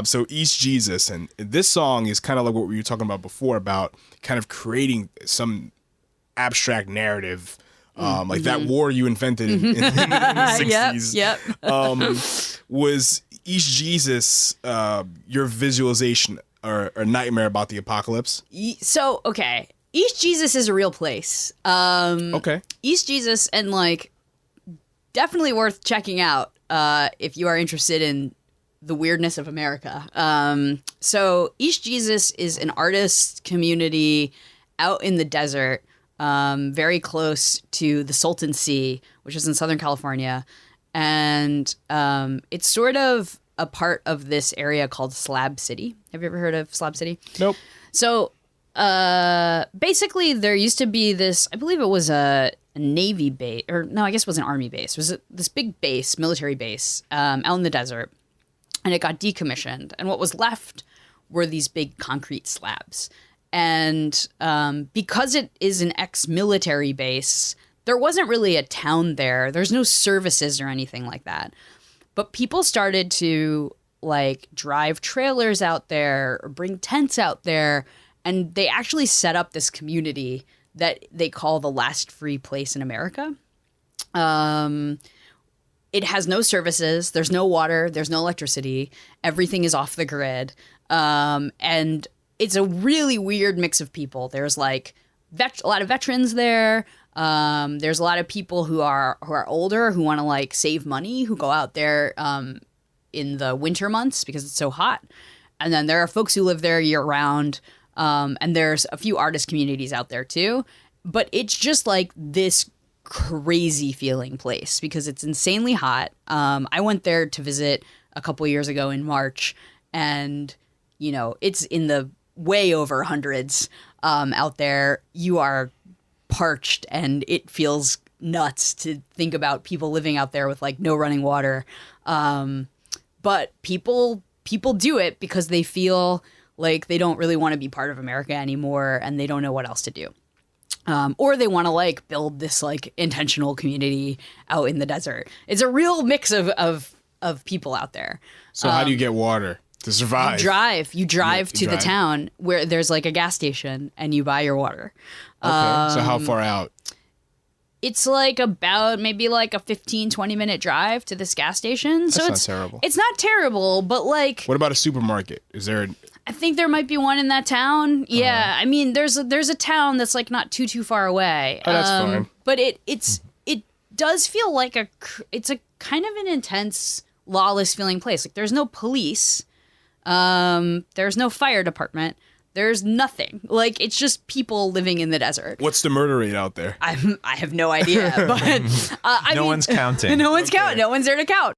So East Jesus, and this song is kind of like what we were talking about before about kind of creating some abstract narrative, like that war you invented in the 60s. Was East Jesus your visualization or nightmare about the apocalypse? So, okay. East Jesus is a real place. Okay. East Jesus, and like, definitely worth checking out if you are interested in the weirdness of America. So East Jesus is an artist community out in the desert, very close to the Salton Sea, which is in Southern California. And it's sort of a part of this area called Slab City. Have you ever heard of Slab City? Nope. So basically there used to be this, I believe it was a Navy base, or no, I guess it was an Army base. It was this big base, military base, out in the desert, and it got decommissioned. And what was left were these big concrete slabs. And because it is an ex-military base, there wasn't really a town there. There's no services or anything like that. But people started to like drive trailers out there or bring tents out there, and they actually set up this community that they call the last free place in America. It has no services. There's no water. There's no electricity. Everything is off the grid. And it's a really weird mix of people. There's like a lot of veterans there. There's a lot of people who are older, who want to like save money, who go out there in the winter months because it's so hot. And then there are folks who live there year round. And there's a few artist communities out there too, but it's just like this crazy feeling place because it's insanely hot. I went there to visit a couple years ago in March, and you know, it's in the way over hundreds out there. You are parched, and it feels nuts to think about people living out there with like no running water. But people do it because they feel like they don't really want to be part of America anymore, and they don't know what else to do. Or they want to like build this like intentional community out in the desert. It's a real mix of people out there. So how do you get water to survive? You drive to the town where there's like a gas station, and you buy your water. Okay. So how far out? It's like about maybe like a 15-20 minute drive to this gas station. That's not terrible. It's not terrible, but like, what about a supermarket? Is there I think there might be one in that town. Yeah, I mean, there's a town that's like not too far away. Oh, that's fine. But it does feel like it's a kind of an intense, lawless feeling place. Like there's no police, there's no fire department, there's nothing. Like it's just people living in the desert. What's the murder rate out there? I have no idea, but no one's counting. No one's counting. No one's there to count.